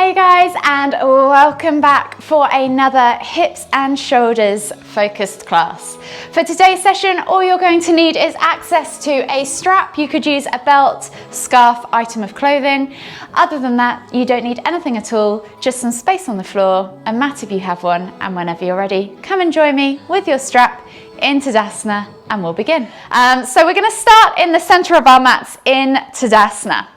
Hey guys, and welcome back for another hips and shoulders focused class. For today's session, all you're going to need is access to a strap. You could use a belt, scarf, item of clothing. Other than that, you don't need anything at all, just some space on the floor, a mat if you have one, and whenever you're ready, come and join me with your strap in Tadasana and we'll begin. So we're going to start in the center of our mats in Tadasana.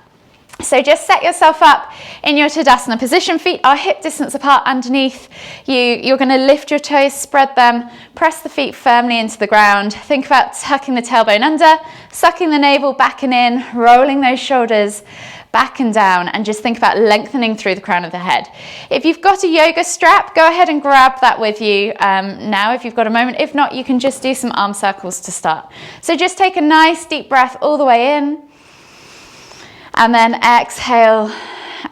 So just set yourself up in your Tadasana position. Feet are hip distance apart underneath you. You're going to lift your toes, spread them, press the feet firmly into the ground. Think about tucking the tailbone under, sucking the navel back and in, rolling those shoulders back and down, and just think about lengthening through the crown of the head. If you've got a yoga strap, go ahead and grab that with you now if you've got a moment. If not, you can just do some arm circles to start. So just take a nice deep breath all the way in. And then exhale,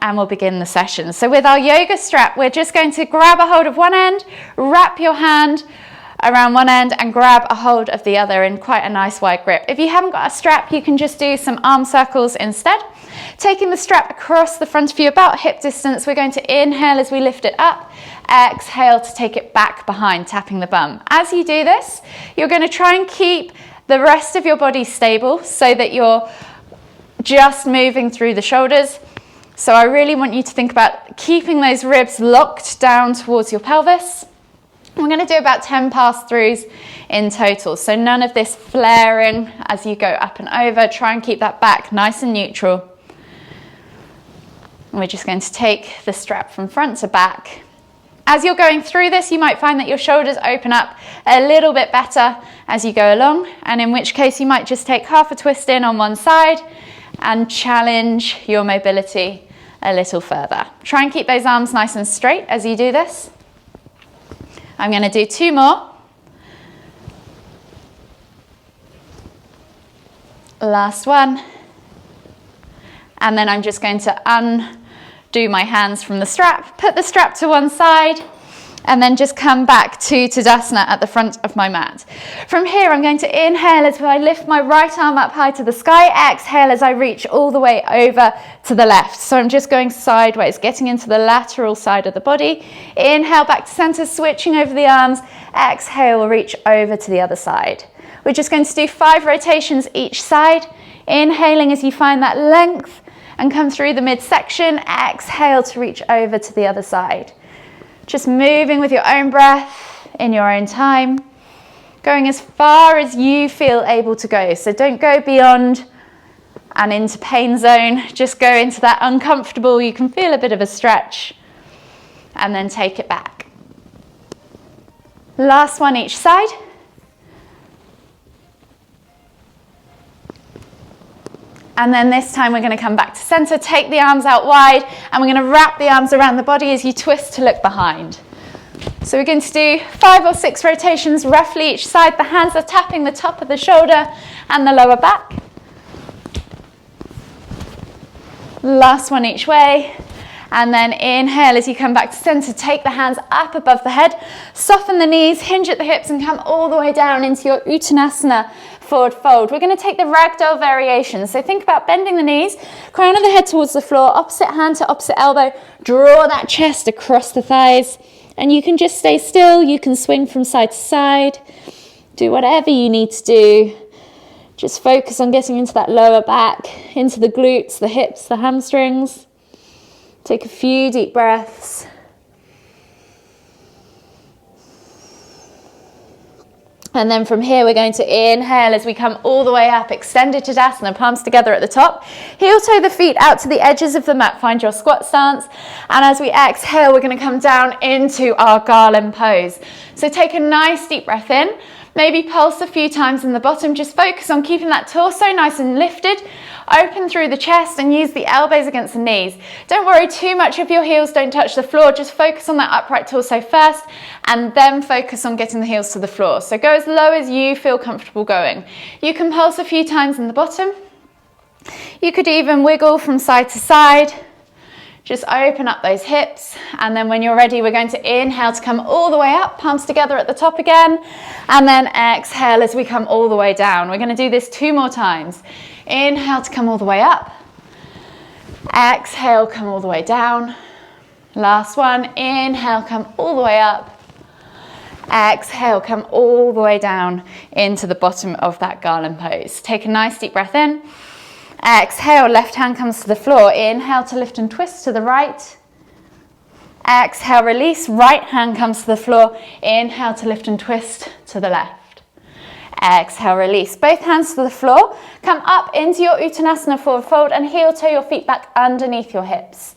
and we'll begin the session. So with our yoga strap, we're just going to grab a hold of one end, wrap your hand around one end, and grab a hold of the other in quite a nice wide grip. If you haven't got a strap, you can just do some arm circles instead. Taking the strap across the front of you, about hip distance, we're going to inhale as we lift it up, exhale to take it back behind, tapping the bum. As you do this, you're going to try and keep the rest of your body stable so that you're just moving through the shoulders. So I really want you to think about keeping those ribs locked down towards your pelvis. We're going to do about 10 pass-throughs in total. So none of this flaring as you go up and over. Try and keep that back nice and neutral. And we're just going to take the strap from front to back. As you're going through this, you might find that your shoulders open up a little bit better as you go along, and in which case you might just take half a twist in on one side and challenge your mobility a little further. Try and keep those arms nice and straight as you do this. I'm going to do 2 more. Last one. And then I'm just going to undo my hands from the strap, put the strap to one side, and then just come back to Tadasana at the front of my mat. From here, I'm going to inhale as I lift my right arm up high to the sky. Exhale as I reach all the way over to the left. So I'm just going sideways, getting into the lateral side of the body. Inhale back to center, switching over the arms. Exhale, we'll reach over to the other side. We're just going to do 5 rotations each side. Inhaling as you find that length and come through the midsection. Exhale to reach over to the other side. Just moving with your own breath in your own time, going as far as you feel able to go. So don't go beyond and into pain zone, just go into that uncomfortable, you can feel a bit of a stretch, and then take it back. Last one each side. And then this time we're going to come back to center, take the arms out wide, and we're going to wrap the arms around the body as you twist to look behind. So we're going to do 5 or 6 rotations roughly each side. The hands are tapping the top of the shoulder and the lower back. Last one each way. And then inhale as you come back to center, take the hands up above the head, soften the knees, hinge at the hips, and come all the way down into your Uttanasana forward fold. We're going to take the ragdoll variation. So think about bending the knees, crown of the head towards the floor, opposite hand to opposite elbow, draw that chest across the thighs, and you can just stay still, you can swing from side to side, do whatever you need to do. Just focus on getting into that lower back, into the glutes, the hips, the hamstrings. Take a few deep breaths. And then from here, we're going to inhale as we come all the way up, extended Tadasana, palms together at the top. Heel toe the feet out to the edges of the mat, find your squat stance. And as we exhale, we're going to come down into our garland pose. So take a nice deep breath in, maybe pulse a few times in the bottom, just focus on keeping that torso nice and lifted, open through the chest, and use the elbows against the knees. Don't worry too much if your heels don't touch the floor, just focus on that upright torso first, and then focus on getting the heels to the floor. So go as low as you feel comfortable going. You can pulse a few times in the bottom. You could even wiggle from side to side. Just open up those hips, and then when you're ready, we're going to inhale to come all the way up, palms together at the top again, and then exhale as we come all the way down. We're going to do this 2 more times. Inhale to come all the way up. Exhale, come all the way down. Last one, inhale, come all the way up. Exhale, come all the way down into the bottom of that garland pose. Take a nice deep breath in. Exhale, left hand comes to the floor. Inhale to lift and twist to the right. Exhale, release, right hand comes to the floor. Inhale to lift and twist to the left. Exhale, release, both hands to the floor. Come up into your Uttanasana forward fold and heel toe your feet back underneath your hips.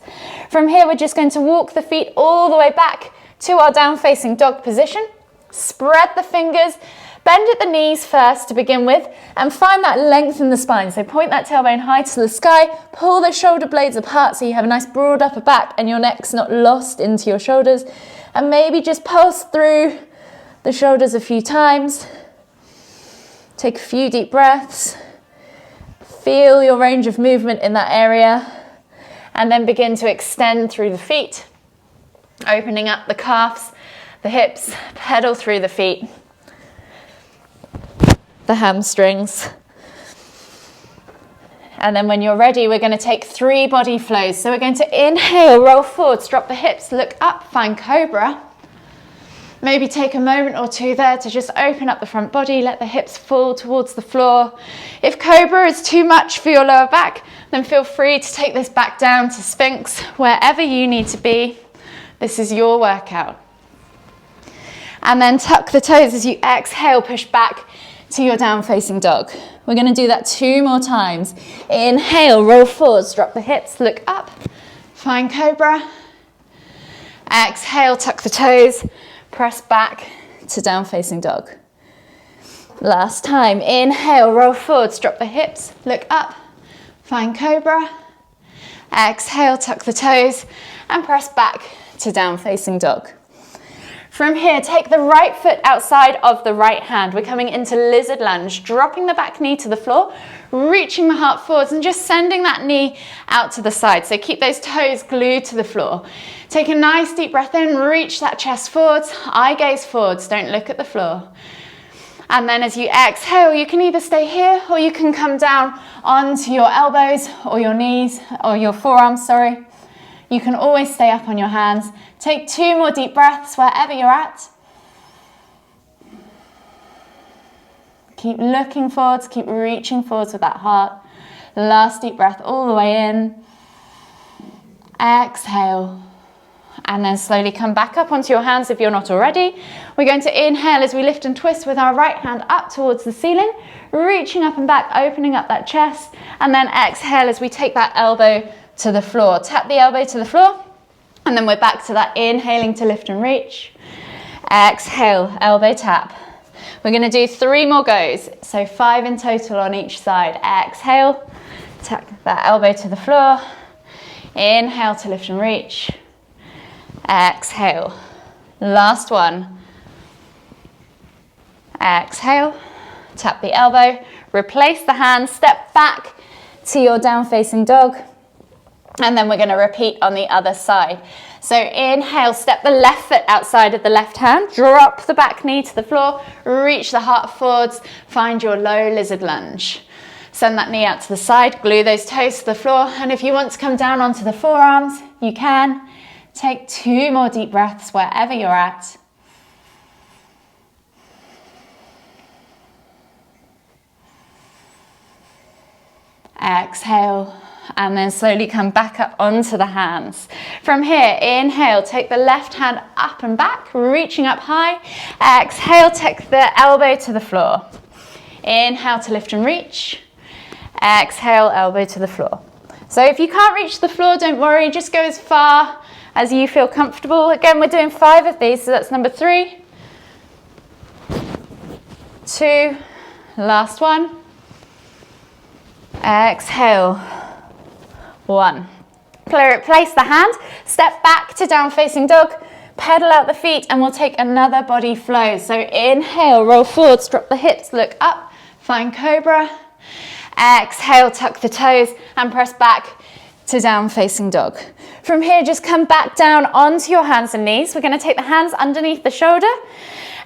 From here, we're just going to walk the feet all the way back to our down facing dog position. Spread the fingers, bend at the knees first to begin with, and find that length in the spine. So point that tailbone high to the sky, pull the shoulder blades apart so you have a nice broad upper back and your neck's not lost into your shoulders. And maybe just pulse through the shoulders a few times. Take a few deep breaths. Feel your range of movement in that area. And then begin to extend through the feet, opening up the calves, the hips, pedal through the feet, the hamstrings. And then when you're ready, we're going to take 3 body flows. So we're going to inhale, roll forwards, drop the hips, look up, find cobra. Maybe take a moment or two there to just open up the front body, let the hips fall towards the floor. If cobra is too much for your lower back, then feel free to take this back down to Sphinx, wherever you need to be. This is your workout. And then tuck the toes as you exhale, push back to your down facing dog. We're going to do that 2 more times. Inhale, roll forwards, drop the hips, look up, find cobra. Exhale, tuck the toes, press back to down facing dog. Last time, inhale, roll forwards, drop the hips, look up, find cobra. Exhale, tuck the toes and press back to down facing dog. From here, take the right foot outside of the right hand. We're coming into lizard lunge, dropping the back knee to the floor, reaching the heart forwards and just sending that knee out to the side. So keep those toes glued to the floor. Take a nice deep breath in, reach that chest forwards, eye gaze forwards, don't look at the floor. And then as you exhale, you can either stay here or you can come down onto your elbows or your knees or your forearms, sorry. You can always stay up on your hands. Take 2 more deep breaths wherever you're at. Keep looking forwards, keep reaching forwards with that heart. Last deep breath all the way in. Exhale. And then slowly come back up onto your hands if you're not already. We're going to inhale as we lift and twist with our right hand up towards the ceiling, reaching up and back, opening up that chest. And then exhale as we take that elbow to the floor. Tap the elbow to the floor. And then we're back to that inhaling to lift and reach. Exhale, elbow tap. We're going to do 3 more goes. So 5 in total on each side. Exhale, tap that elbow to the floor. Inhale to lift and reach. Exhale. Last one. Exhale, tap the elbow, replace the hand, step back to your down facing dog. And then we're going to repeat on the other side. So inhale, step the left foot outside of the left hand, drop the back knee to the floor, reach the heart forwards, find your low lizard lunge. Send that knee out to the side, glue those toes to the floor. And if you want to come down onto the forearms, you can. Take 2 more deep breaths wherever you're at. Exhale. And then slowly come back up onto the hands. From here, inhale, take the left hand up and back, reaching up high. Exhale, take the elbow to the floor. Inhale to lift and reach. Exhale, elbow to the floor. So if you can't reach the floor, don't worry, just go as far as you feel comfortable. Again, we're doing 5 of these, so that's number 3, 2, last one. Exhale. 1. Place the hand, step back to down facing dog, pedal out the feet, and we'll take another body flow. So inhale, roll forwards, drop the hips, look up, find cobra. Exhale, tuck the toes and press back to down facing dog. From here, just come back down onto your hands and knees. We're going to take the hands underneath the shoulder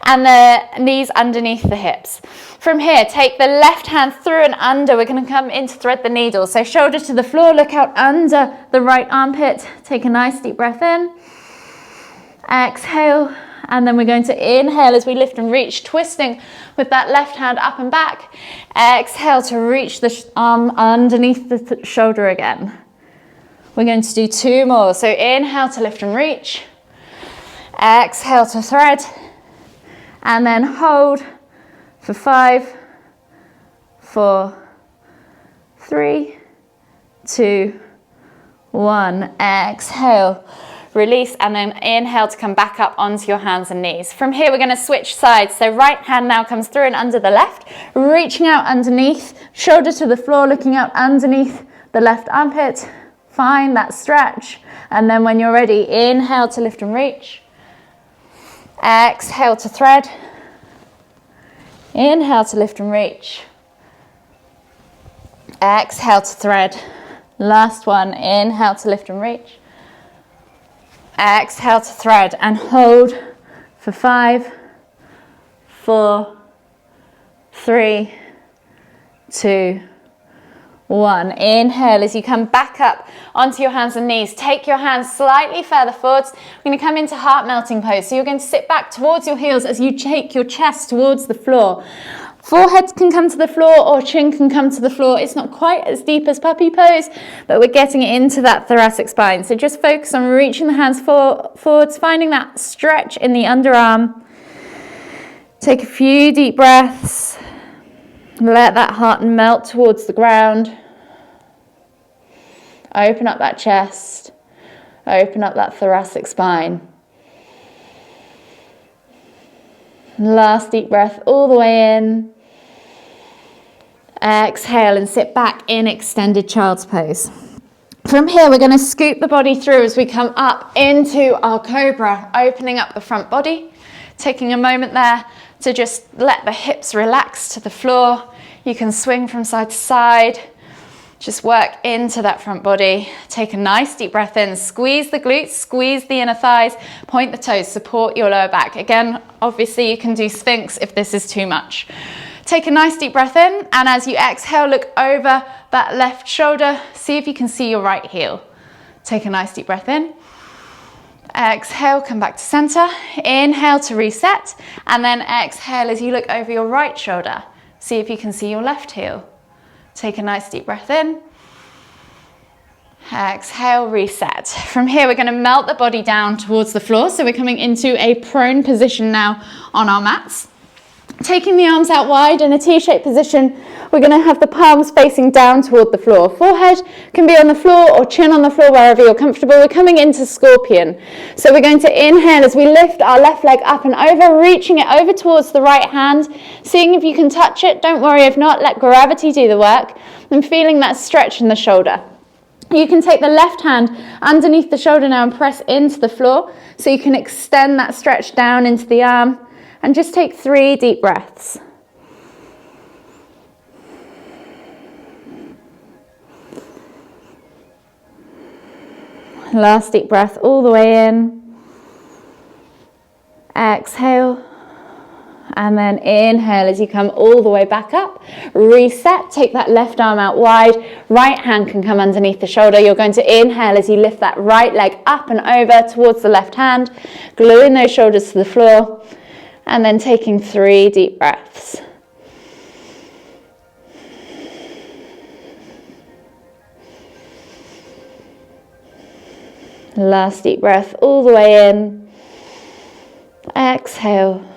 and the knees underneath the hips. From here, take the left hand through and under. We're going to come in to thread the needle. So shoulder to the floor, look out under the right armpit. Take a nice deep breath in. Exhale, and then we're going to inhale as we lift and reach, twisting with that left hand up and back. Exhale to reach the arm underneath the shoulder again. We're going to do 2 more. So inhale to lift and reach. Exhale to thread. And then hold for 5, 4, 3, 2, 1. Exhale. Release, and then inhale to come back up onto your hands and knees. From here, we're going to switch sides. So right hand now comes through and under the left, reaching out underneath, shoulder to the floor, looking out underneath the left armpit. Find that stretch. And then when you're ready, inhale to lift and reach. Exhale to thread. Inhale to lift and reach. Exhale to thread. Last one, inhale to lift and reach. Exhale to thread and hold for 5, 4, 3, 2, 1. Inhale as you come back up onto your hands and knees. Take your hands slightly further forwards. We're going to come into heart melting pose. So you're going to sit back towards your heels as you take your chest towards the floor. Forehead can come to the floor or chin can come to the floor. It's not quite as deep as puppy pose, but we're getting into that thoracic spine. So just focus on reaching the hands forwards, finding that stretch in the underarm. Take a few deep breaths. Let that heart melt towards the ground. Open up that chest. Open up that thoracic spine. Last deep breath all the way in. Exhale and sit back in extended child's pose. From here, we're going to scoop the body through as we come up into our cobra, opening up the front body, taking a moment there to just let the hips relax to the floor. You can swing from side to side. Just work into that front body. Take a nice deep breath in. Squeeze the glutes, squeeze the inner thighs, point the toes, support your lower back. Again, obviously you can do Sphinx if this is too much. Take a nice deep breath in, and as you exhale, look over that left shoulder. See if you can see your right heel. Take a nice deep breath in. Exhale, come back to center. Inhale to reset, and then exhale as you look over your right shoulder. See if you can see your left heel. Take a nice deep breath in. Exhale, reset. From here, we're going to melt the body down towards the floor. So we're coming into a prone position now on our mats. Taking the arms out wide in a T-shaped position, we're going to have the palms facing down toward the floor. Forehead can be on the floor or chin on the floor, wherever you're comfortable. We're coming into scorpion. So we're going to inhale as we lift our left leg up and over, reaching it over towards the right hand, seeing if you can touch it. Don't worry if not, let gravity do the work. And feeling that stretch in the shoulder. You can take the left hand underneath the shoulder now and press into the floor so you can extend that stretch down into the arm. And just take 3 deep breaths. Last deep breath all the way in. Exhale. And then inhale as you come all the way back up. Reset. Take that left arm out wide. Right hand can come underneath the shoulder. You're going to inhale as you lift that right leg up and over towards the left hand. Gluing those shoulders to the floor. And then taking 3 deep breaths. Last deep breath all the way in. Exhale.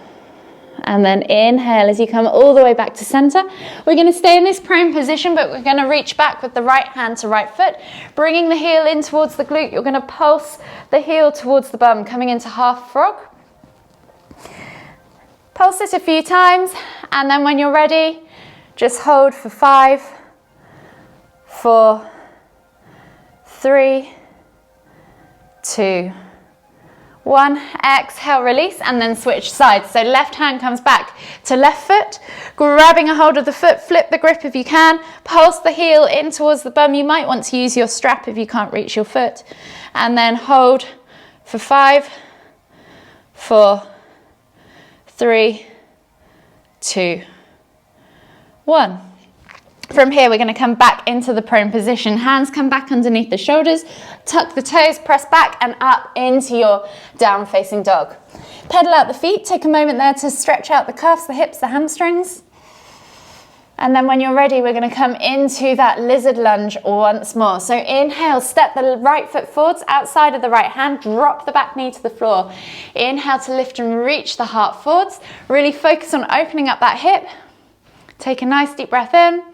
And then inhale as you come all the way back to center. We're going to stay in this prone position, but we're going to reach back with the right hand to right foot, bringing the heel in towards the glute. You're going to pulse the heel towards the bum, coming into half frog. Pulse it a few times, and then when you're ready, just hold for 5, 4, 3, 2, 1. Exhale, release, and then switch sides. So left hand comes back to left foot, grabbing a hold of the foot, flip the grip if you can, pulse the heel in towards the bum. You might want to use your strap if you can't reach your foot, and then hold for 5, 4, 3, 2, 1. From here, we're going to come back into the prone position. Hands come back underneath the shoulders, tuck the toes, press back and up into your down facing dog. Pedal out the feet, take a moment there to stretch out the calves, the hips, the hamstrings. And then when you're ready, we're going to come into that lizard lunge once more. So inhale, step the right foot forwards, outside of the right hand, drop the back knee to the floor. Inhale to lift and reach the heart forwards. Really focus on opening up that hip. Take a nice deep breath in.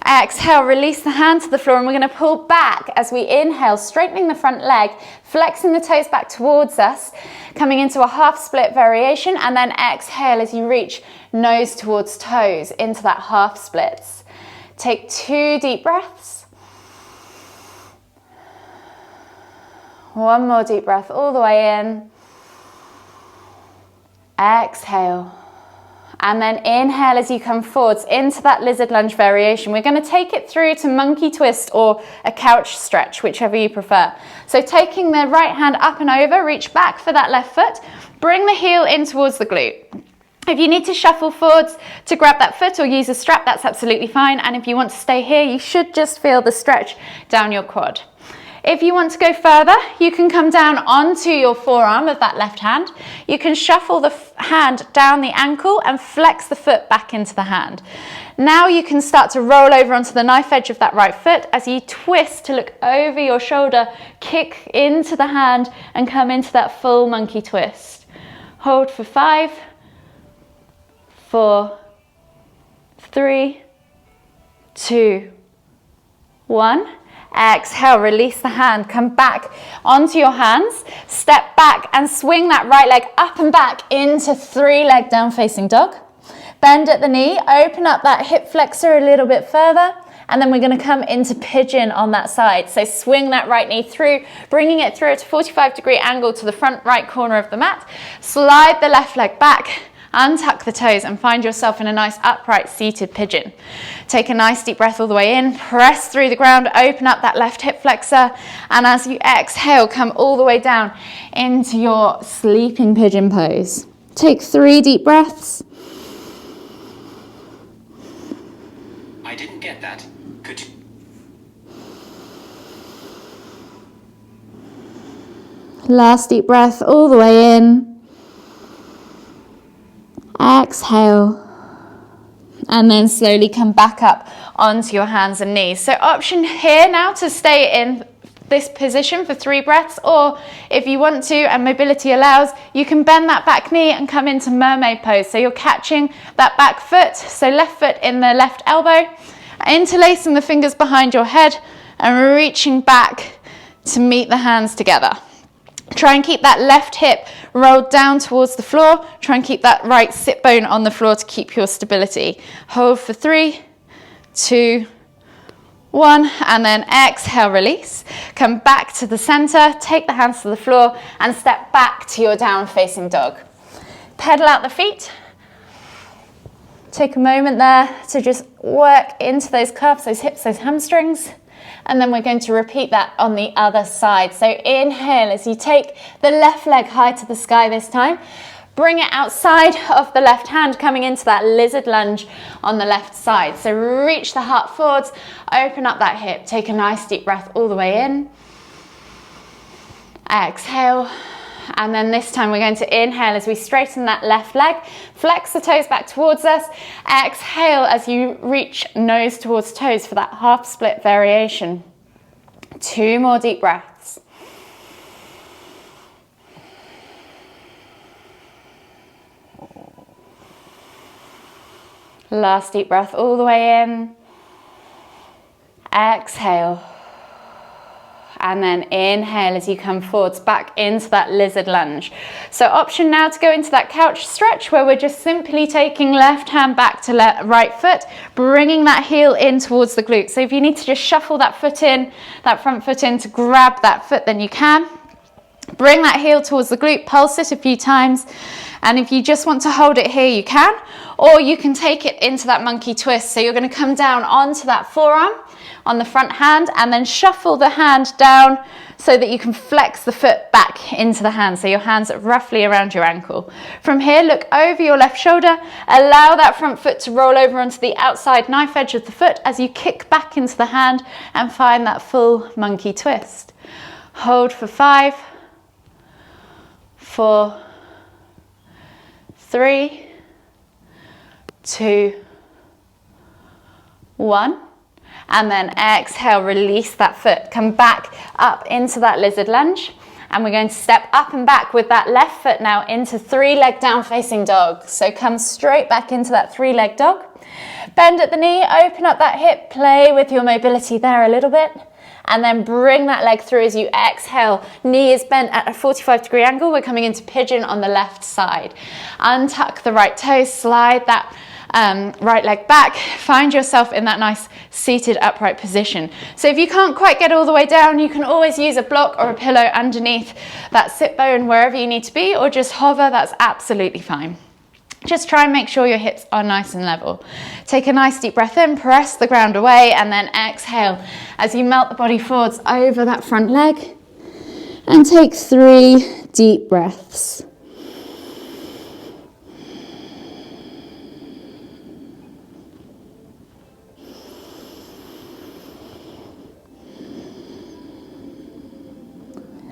Exhale, release the hand to the floor, and we're going to pull back as we inhale, straightening the front leg, flexing the toes back towards us, coming into a half split variation, and then exhale as you reach nose towards toes into that half splits. Take 2 deep breaths. One more deep breath all the way in. Exhale. And then inhale as you come forwards into that lizard lunge variation. We're going to take it through to monkey twist or a couch stretch, whichever you prefer. So taking the right hand up and over, reach back for that left foot, bring the heel in towards the glute. If you need to shuffle forwards to grab that foot or use a strap, that's absolutely fine. And if you want to stay here, you should just feel the stretch down your quad. If you want to go further, you can come down onto your forearm of that left hand. You can shuffle the hand down the ankle and flex the foot back into the hand. Now you can start to roll over onto the knife edge of that right foot as you twist to look over your shoulder, kick into the hand and come into that full monkey twist. Hold for 5, 4, 3, 2, 1. Exhale, release the hand, come back onto your hands, step back and swing that right leg up and back into 3-leg down facing dog. Bend at the knee, open up that hip flexor a little bit further, and then we're going to come into pigeon on that side. So swing that right knee through, bringing it through at a 45-degree angle to the front right corner of the mat. Slide the left leg back, untuck the toes and find yourself in a nice upright seated pigeon. Take a nice deep breath all the way in, press through the ground, open up that left hip flexor, and as you exhale, come all the way down into your sleeping pigeon pose. Take 3 deep breaths. I didn't get that. Could you? Last deep breath all the way in. Exhale. And then slowly come back up onto your hands and knees. So option here now to stay in this position for 3 breaths, or if you want to and mobility allows, you can bend that back knee and come into mermaid pose. So you're catching that back foot, so left foot in the left elbow, interlacing the fingers behind your head and reaching back to meet the hands together. Try and keep that left hip rolled down towards the floor. Try and keep that right sit bone on the floor to keep your stability. Hold for 3, 2, 1, and then exhale, release. Come back to the center, take the hands to the floor and step back to your down facing dog. Pedal out the feet. Take a moment there to just work into those calves, those hips, those hamstrings. And then we're going to repeat that on the other side. So inhale as you take the left leg high to the sky this time. Bring it outside of the left hand, coming into that lizard lunge on the left side. So reach the heart forwards, open up that hip. Take a nice deep breath all the way in. Exhale. And then this time we're going to inhale as we straighten that left leg, flex the toes back towards us. Exhale as you reach nose towards toes for that half split variation. 2 more deep breaths. Last deep breath all the way in. Exhale. And then inhale as you come forwards back into that lizard lunge. So option now to go into that couch stretch where we're just simply taking left hand back to right foot, bringing that heel in towards the glute. So if you need to just shuffle that foot in, that front foot in to grab that foot, then you can. Bring that heel towards the glute, pulse it a few times. And if you just want to hold it here, you can. Or you can take it into that monkey twist. So you're going to come down onto that forearm, on the front hand, and then shuffle the hand down so that you can flex the foot back into the hand. So your hands are roughly around your ankle. From here, look over your left shoulder. Allow that front foot to roll over onto the outside knife edge of the foot as you kick back into the hand and find that full monkey twist. Hold for 5, 4, 3, 2, 1. And then exhale, release that foot. Come back up into that lizard lunge. And we're going to step up and back with that left foot now into 3-leg down facing dog. So come straight back into that 3-leg dog. Bend at the knee, open up that hip, play with your mobility there a little bit. And then bring that leg through as you exhale. Knee is bent at a 45-degree angle. We're coming into pigeon on the left side. Untuck the right toe, slide that right leg back, find yourself in that nice seated upright position. So if you can't quite get all the way down, you can always use a block or a pillow underneath that sit bone wherever you need to be, or just hover, that's absolutely fine. Just try and make sure your hips are nice and level. Take a nice deep breath in, press the ground away, and then exhale as you melt the body forwards over that front leg. And take 3 deep breaths.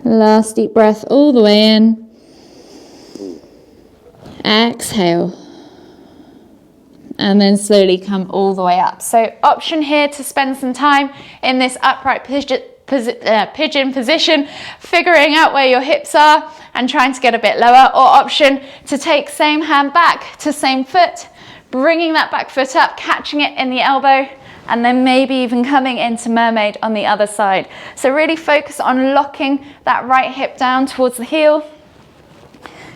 Last deep breath all the way in. Exhale. And then slowly come all the way up. So option here to spend some time in this upright pigeon position, figuring out where your hips are and trying to get a bit lower, or option to take same hand back to same foot, bringing that back foot up, catching it in the elbow, and then maybe even coming into mermaid on the other side. So really focus on locking that right hip down towards the heel.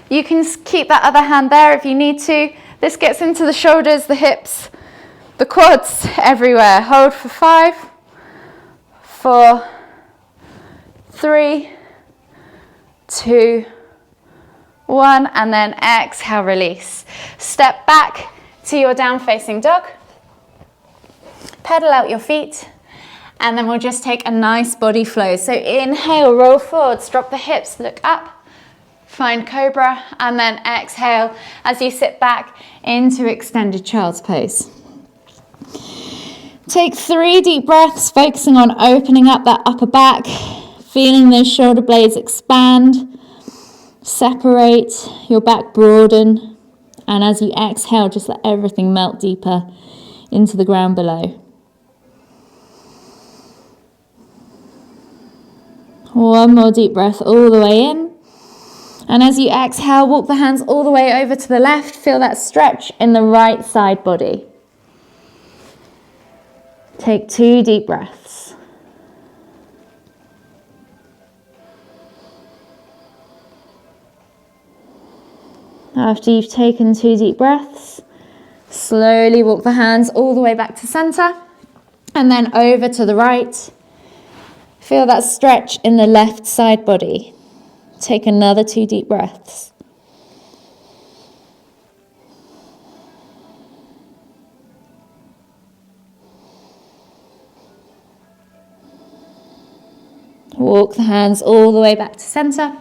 You can keep that other hand there if you need to. This gets into the shoulders, the hips, the quads, everywhere. Hold for 5, 4, 3, 2, 1, and then exhale, release. Step back to your down facing dog. Pedal out your feet, and then we'll just take a nice body flow. So inhale, roll forwards, drop the hips, look up, find cobra, and then exhale as you sit back into extended child's pose. Take 3 deep breaths, focusing on opening up that upper back, feeling those shoulder blades expand, separate, your back broaden, and as you exhale, just let everything melt deeper into the ground below. One more deep breath all the way in. And as you exhale, walk the hands all the way over to the left. Feel that stretch in the right side body. Take 2 deep breaths. After you've taken 2 deep breaths, slowly walk the hands all the way back to center and then over to the right. Feel that stretch in the left side body. Take another 2 deep breaths. Walk the hands all the way back to center.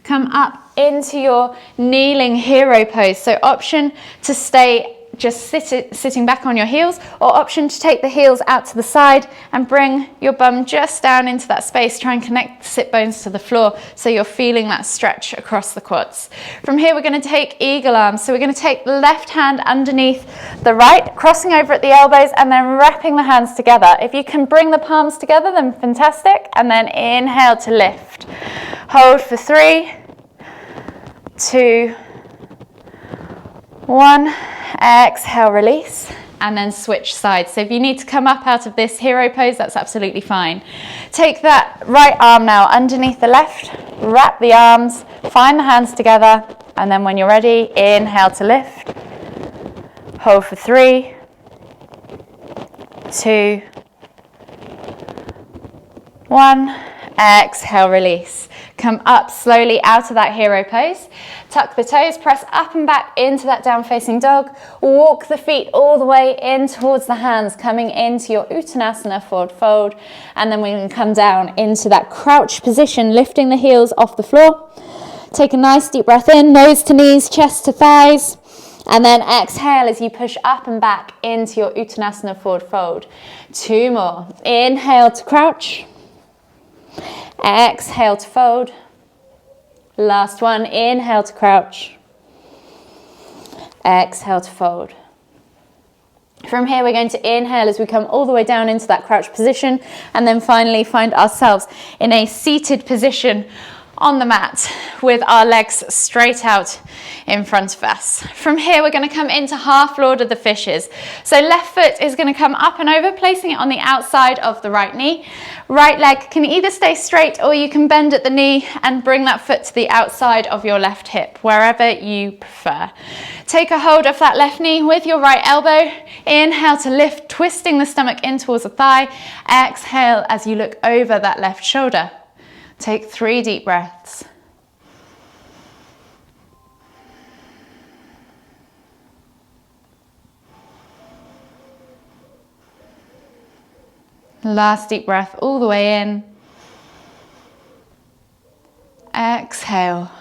Come up into your kneeling hero pose. So option to stay just sitting back on your heels, or option to take the heels out to the side and bring your bum just down into that space. Try and connect the sit bones to the floor so you're feeling that stretch across the quads. From here, we're going to take eagle arms. So we're going to take the left hand underneath the right, crossing over at the elbows, and then wrapping the hands together. If you can bring the palms together, then fantastic. And then inhale to lift. Hold for 3, 2, 1. Exhale, release, and then switch sides. So if you need to come up out of this hero pose, that's absolutely fine. Take that right arm now underneath the left, wrap the arms, find the hands together, and then when you're ready, inhale to lift. Hold for 3, 2, 1. Exhale, release. Come up slowly out of that hero pose. Tuck the toes, press up and back into that down facing dog. Walk the feet all the way in towards the hands, coming into your Uttanasana forward fold. And then we can come down into that crouch position, lifting the heels off the floor. Take a nice deep breath in, nose to knees, chest to thighs. And then exhale as you push up and back into your Uttanasana forward fold. 2 more. Inhale to crouch. Exhale to fold. Last one. Inhale to crouch. Exhale to fold. From here, we're going to inhale as we come all the way down into that crouch position, and then finally find ourselves in a seated position on the mat with our legs straight out in front of us. From here, we're going to come into half Lord of the Fishes. So left foot is going to come up and over, placing it on the outside of the right knee. Right leg can either stay straight or you can bend at the knee and bring that foot to the outside of your left hip, wherever you prefer. Take a hold of that left knee with your right elbow. Inhale to lift, twisting the stomach in towards the thigh. Exhale as you look over that left shoulder. Take 3 deep breaths. Last deep breath all the way in. Exhale.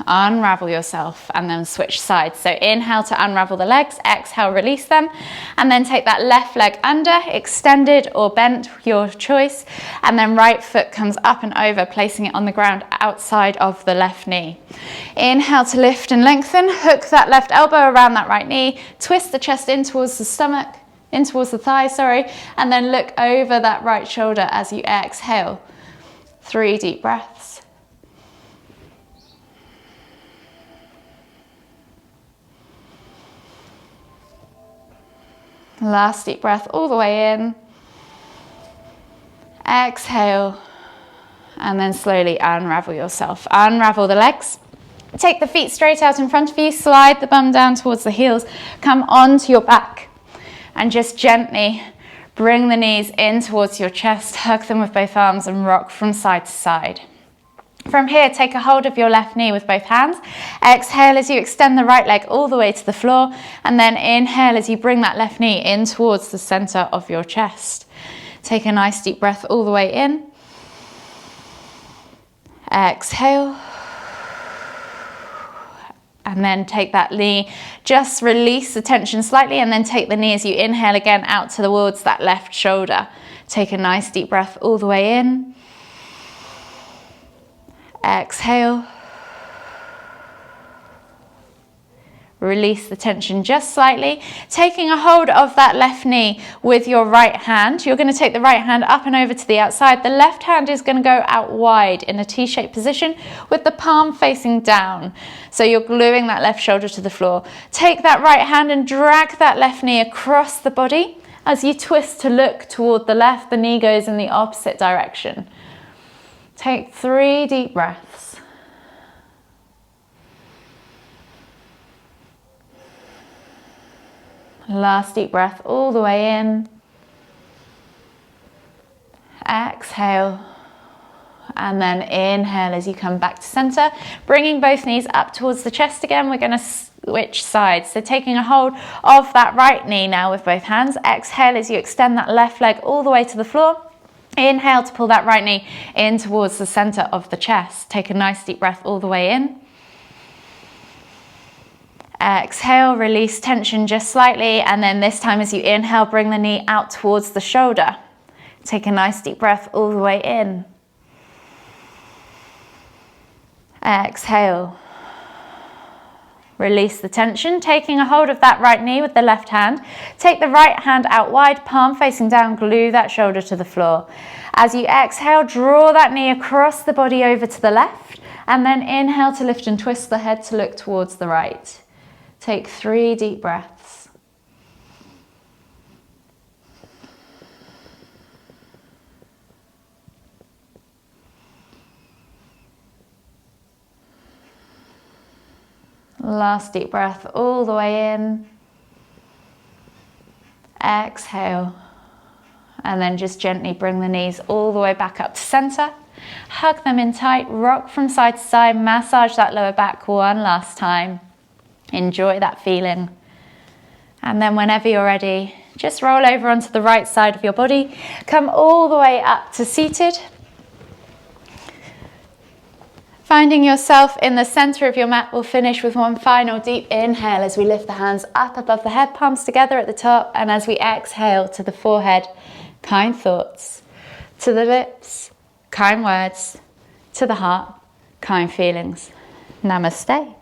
Unravel yourself and then switch sides. So inhale to unravel the legs, exhale, release them, and then take that left leg under, extended or bent, your choice, and then right foot comes up and over, placing it on the ground outside of the left knee. Inhale to lift and lengthen, hook that left elbow around that right knee, twist the chest in towards the stomach, in towards the thigh, and then look over that right shoulder as you exhale. 3 deep breaths. Last deep breath all the way in. Exhale. And then slowly unravel yourself. Unravel the legs. Take the feet straight out in front of you. Slide the bum down towards the heels. Come onto your back. And just gently bring the knees in towards your chest. Hug them with both arms and rock from side to side. From here, take a hold of your left knee with both hands. Exhale as you extend the right leg all the way to the floor. And then inhale as you bring that left knee in towards the center of your chest. Take a nice deep breath all the way in. Exhale. And then take that knee, just release the tension slightly, and then take the knee as you inhale again out towards that left shoulder. Take a nice deep breath all the way in. Exhale. Release the tension just slightly. Taking a hold of that left knee with your right hand. You're going to take the right hand up and over to the outside. The left hand is going to go out wide in a T-shaped position with the palm facing down. So you're gluing that left shoulder to the floor. Take that right hand and drag that left knee across the body. As you twist to look toward the left, the knee goes in the opposite direction. Take 3 deep breaths. Last deep breath all the way in. Exhale. And then inhale as you come back to center. Bringing both knees up towards the chest again. We're going to switch sides. So taking a hold of that right knee now with both hands. Exhale as you extend that left leg all the way to the floor. Inhale to pull that right knee in towards the center of the chest. Take a nice deep breath all the way in. Exhale, release tension just slightly, and then this time as you inhale, bring the knee out towards the shoulder. Take a nice deep breath all the way in. Exhale. Release the tension, taking a hold of that right knee with the left hand. Take the right hand out wide, palm facing down, glue that shoulder to the floor. As you exhale, draw that knee across the body over to the left, and then inhale to lift and twist the head to look towards the right. Take 3 deep breaths. Last deep breath all the way in. Exhale. and then just gently bring the knees all the way back up to center. Hug them in tight, rock from side to side, massage that lower back one last time. Enjoy that feeling. And then whenever you're ready, just roll over onto the right side of your body. Come all the way up to seated. Finding yourself in the center of your mat, we'll finish with one final deep inhale as we lift the hands up above the head, palms together at the top, and as we exhale to the forehead, kind thoughts, to the lips, kind words, to the heart, kind feelings. Namaste.